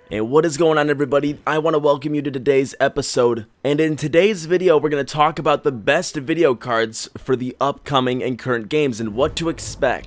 Hey, what is going on, everybody? I want to welcome you to today's episode, and in today's video we're going to talk about the best video cards for the upcoming and current games and what to expect.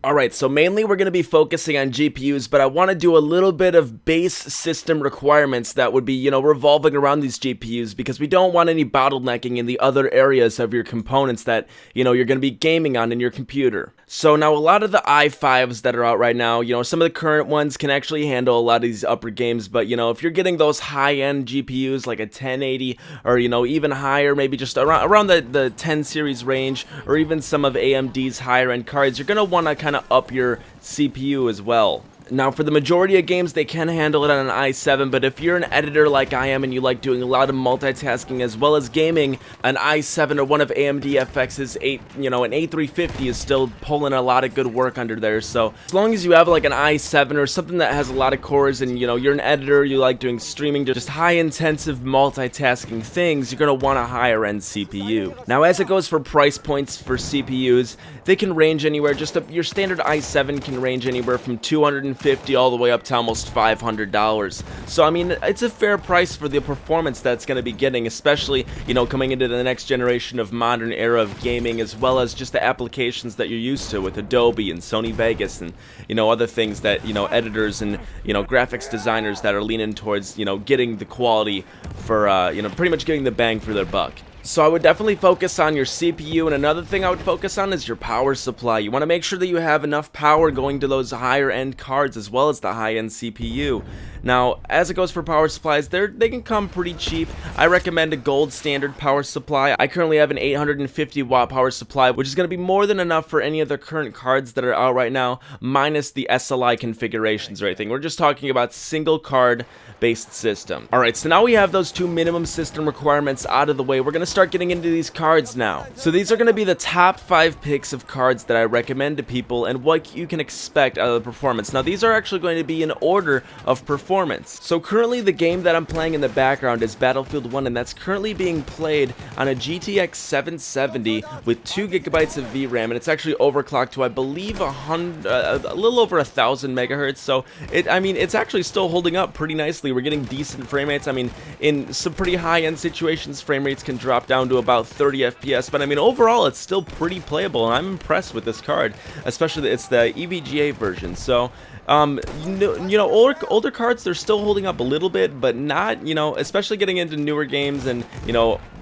Alright, so mainly we're going to be focusing on GPUs, but I want to do a little bit of base system requirements that would be, revolving around these GPUs, because we don't want any bottlenecking in the other areas of your components that, you're going to be gaming on in your computer. So now a lot of the i5s that are out right now, some of the current ones can actually handle a lot of these upper games, but, if you're getting those high-end GPUs like a 1080 or, even higher, maybe just around the 10 series range, or even some of AMD's higher-end cards, you're going to want to kind of up your CPU as well. Now, for the majority of games, they can handle it on an i7, but if you're an editor like I am and you like doing a lot of multitasking as well as gaming, an i7 or one of AMD FX's an A350 is still pulling a lot of good work under there. So as long as you have like an i7 or something that has a lot of cores and you're an editor, you like doing streaming, just high intensive multitasking things, you're going to want a higher end CPU. Now, as it goes for price points for CPUs, they can range anywhere. Your standard i7 can range anywhere from $250 all the way up to almost $500. So I mean, it's a fair price for the performance that's going to be getting, especially coming into the next generation of modern era of gaming, as well as just the applications that you're used to with Adobe and Sony Vegas and other things that editors and graphics designers that are leaning towards getting the quality for pretty much getting the bang for their buck. So I would definitely focus on your CPU, and another thing I would focus on is your power supply. You want to make sure that you have enough power going to those higher end cards as well as the high end CPU. Now, as it goes for power supplies, they can come pretty cheap. I recommend a gold standard power supply. I currently have an 850 watt power supply, which is going to be more than enough for any of the current cards that are out right now, minus the SLI configurations or anything. We're just talking about single card based system. Alright, so now we have those two minimum system requirements out of the way. We're going to start getting into these cards now. So these are going to be the top 5 picks of cards that I recommend to people and what you can expect out of the performance. Now, these are actually going to be in order of performance. So currently the game that I'm playing in the background is Battlefield 1, and that's currently being played on a GTX 770 with 2 gigabytes of VRAM, and it's actually overclocked to, I believe, a little over 1,000 megahertz. So it's actually still holding up pretty nicely. We're getting decent frame rates. I mean, in some pretty high-end situations, frame rates can drop down to about 30 FPS, but I mean, overall, it's still pretty playable, and I'm impressed with this card, especially it's the EVGA version. So older cards, they're still holding up a little bit, but not, especially getting into newer games and,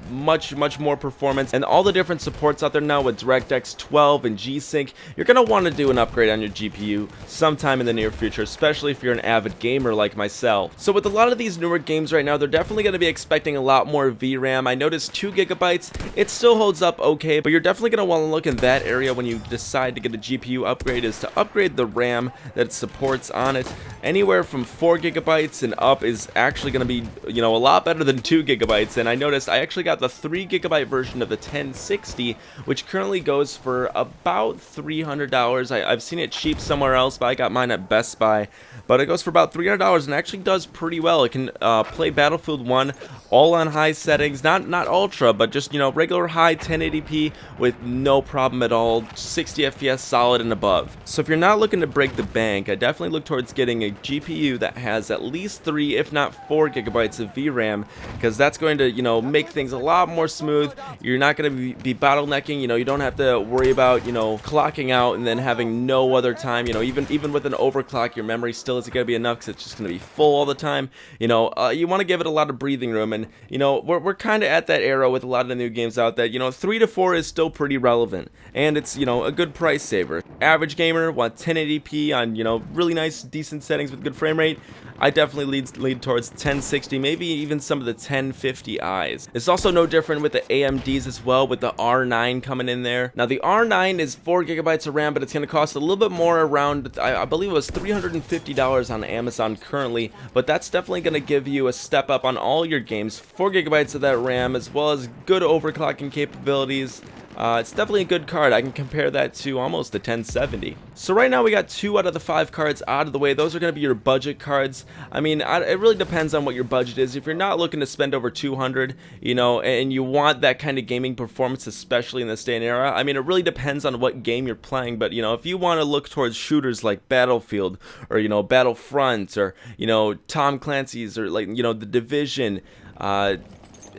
much more performance and all the different supports out there now with DirectX 12 and G-Sync. You're going to want to do an upgrade on your GPU sometime in the near future, especially if you're an avid gamer like myself. So with a lot of these newer games right now, they're definitely going to be expecting a lot more VRAM. I noticed 2 gigabytes, it still holds up okay, but you're definitely going to want to look in that area when you decide to get a GPU upgrade, is to upgrade the RAM that it supports on it. Anywhere from 4 gigabytes and up is actually going to be, a lot better than 2 gigabytes, and I noticed I actually got the 3 gigabyte version of the 1060, which currently goes for about $300. I've seen it cheap somewhere else, but I got mine at Best Buy. But it goes for about $300 and actually does pretty well. It can play Battlefield 1 all on high settings, not ultra, but just regular high 1080p with no problem at all, 60 FPS solid and above. So if you're not looking to break the bank, I definitely look towards getting a GPU that has at least 3, if not 4 gigabytes of VRAM, because that's going to make things a lot more smooth. You're not going to be bottlenecking. You don't have to worry about clocking out and then having no other time. Even with an overclock, your memory still isn't going to be enough because it's just going to be full all the time. You want to give it a lot of breathing room, and we're kind of at that era with a lot of the new games out that 3 to 4 is still pretty relevant, and it's a good price saver. Average gamer want 1080p on really nice decent settings with good frame rate. I definitely lead towards 1060, maybe even some of the 1050Is. It's also no different with the AMDs as well, with the R9 coming in there. Now the R9 is 4 gigabytes of RAM, but it's going to cost a little bit more, around I believe it was $350 on Amazon currently, but that's definitely going to give you a step up on all your games. 4 gigabytes of that RAM, as well as good overclocking capabilities. It's definitely a good card. I can compare that to almost the 1070. So right now we got 2 out of the 5 cards out of the way. Those are going to be your budget cards. I mean, it really depends on what your budget is. If you're not looking to spend over 200, you know, and you want that kind of gaming performance, especially in this day and era, I mean, it really depends on what game you're playing. But, you know, if you want to look towards shooters like Battlefield or, you know, Battlefront or, you know, Tom Clancy's or, like, you know, The Division,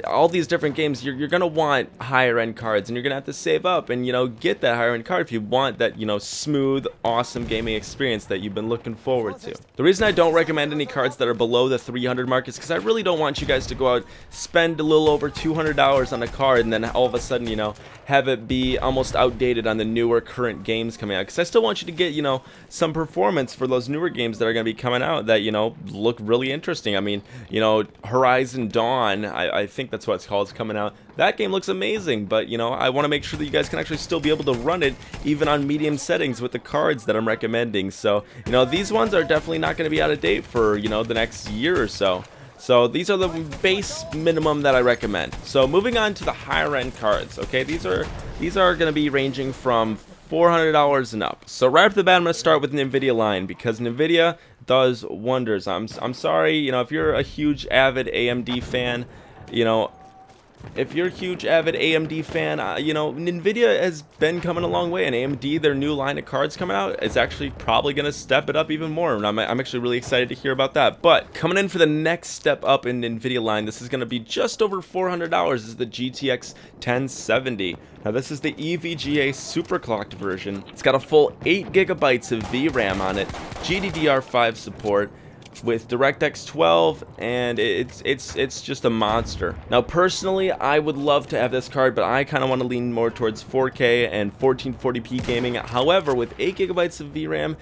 all these different games, you're gonna want higher end cards, and you're gonna have to save up and, you know, get that higher end card if you want that, you know, smooth, awesome gaming experience that you've been looking forward to. The reason I don't recommend any cards that are below the 300 mark is because I really don't want you guys to go out, spend a little over $200 on a card, and then all of a sudden, you know, have it be almost outdated on the newer current games coming out. Because I still want you to get, you know, some performance for those newer games that are going to be coming out that, you know, look really interesting. I mean, you know, Horizon Dawn, I think that's what it's called, is coming out. That game looks amazing, but, you know, I want to make sure that you guys can actually still be able to run it even on medium settings with the cards that I'm recommending. So, you know, these ones are definitely not going to be out of date for, you know, the next year or so. So these are the base minimum that I recommend. So moving on to the higher end cards, okay, these are going to be ranging from $400 and up. So right off the bat, I'm going to start with an NVIDIA line because NVIDIA does wonders. I'm sorry, you know, if you're a huge avid AMD fan, you know, if you're a huge avid AMD fan, you know, NVIDIA has been coming a long way, and AMD, their new line of cards coming out, is actually probably going to step it up even more, and I'm actually really excited to hear about that. But coming in for the next step up in NVIDIA line, this is going to be just over $400, this is the GTX 1070. Now this is the EVGA superclocked version. It's got a full 8 gigabytes of VRAM on it, GDDR5 support, with DirectX 12, and it's just a monster. Now personally, I would love to have this card, but I kind of want to lean more towards 4K and 1440p gaming. However, with 8 gigabytes of VRAM,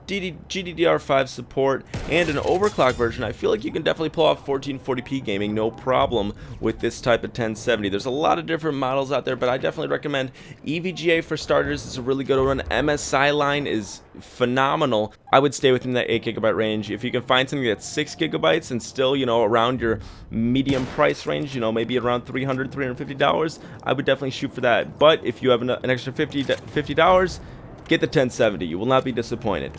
GDDR5 support, and an overclock version, I feel like you can definitely pull off 1440p gaming no problem with this type of 1070. There's a lot of different models out there, but I definitely recommend EVGA for starters. It's a really good one. MSI line is phenomenal. I would stay within that 8 gigabyte range. If you can find something that's 6 gigabytes and still, you know, around your medium price range, you know, maybe around $300, $350, I would definitely shoot for that. But if you have an extra $50, get the 1070. You will not be disappointed.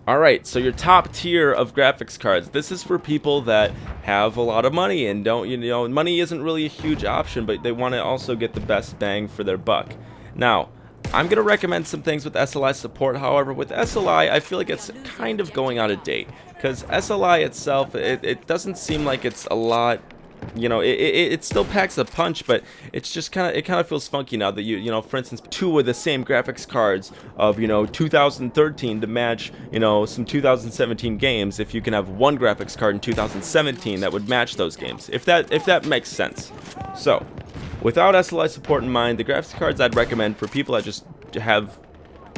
Alright, so your top tier of graphics cards. This is for people that have a lot of money and don't, you know, money isn't really a huge option, but they want to also get the best bang for their buck. Now, I'm going to recommend some things with SLI support. However, with SLI, I feel like it's kind of going out of date, because SLI itself, it doesn't seem like it's a lot. You know, it still packs a punch, but it's just kind of feels funky now that you know, for instance, 2 of the same graphics cards of, you know, 2013 to match, you know, some 2017 games. If you can have one graphics card in 2017 that would match those games, if that makes sense. So, without SLI support in mind, the graphics cards I'd recommend for people that just have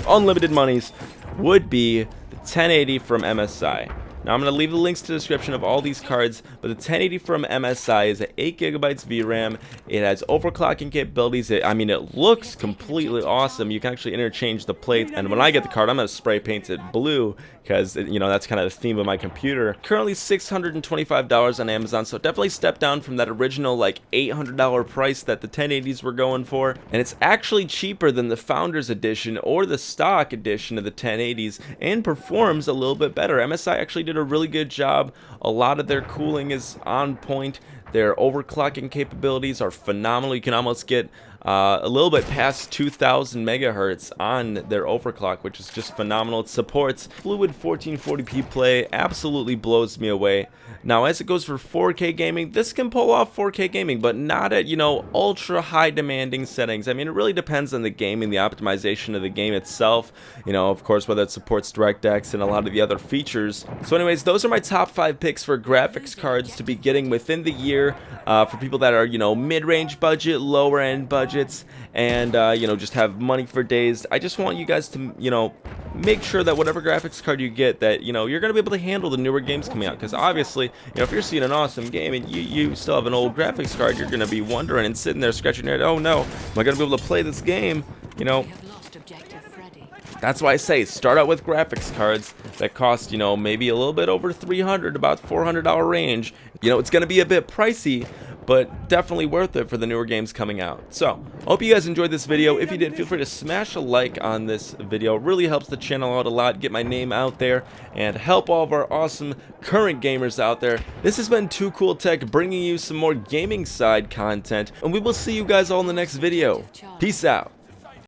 unlimited monies would be the 1080 from MSI. Now I'm going to leave the links to the description of all these cards, but the 1080 from MSI is at 8 gigabytes VRAM. It has overclocking capabilities. I mean, it looks completely awesome. You can actually interchange the plates, and when I get the card, I'm going to spray paint it blue, because, you know, that's kind of the theme of my computer. Currently $625 on Amazon, so definitely step down from that original like $800 price that the 1080s were going for, and it's actually cheaper than the Founders Edition or the stock edition of the 1080s, and performs a little bit better. MSI actually did a really good job. A lot of their cooling is on point. Their overclocking capabilities are phenomenal. You can almost get a little bit past 2000 megahertz on their overclock, which is just phenomenal. It supports fluid 1440p play, absolutely blows me away. Now, as it goes for 4K gaming, this can pull off 4K gaming, but not at, you know, ultra high demanding settings. I mean, it really depends on the game and the optimization of the game itself. You know, of course, whether it supports DirectX and a lot of the other features. So anyways, those are my top 5 picks for graphics cards to be getting within the year for people that are, you know, mid-range budget, lower end budgets, and you know, just have money for days. I just want you guys to, you know, make sure that whatever graphics card you get, that, you know, you're going to be able to handle the newer games coming out. Because obviously, you know, if you're seeing an awesome game and you still have an old graphics card, you're going to be wondering and sitting there scratching your head, oh no, am I going to be able to play this game? You know, that's why I say start out with graphics cards that cost, you know, maybe a little bit over $300, about $400 range. You know, it's going to be a bit pricey, but definitely worth it for the newer games coming out. So, I hope you guys enjoyed this video. If you did, feel free to smash a like on this video. It really helps the channel out a lot, get my name out there, and help all of our awesome current gamers out there. This has been Too Cool Tech, bringing you some more gaming side content, and we will see you guys all in the next video. Peace out.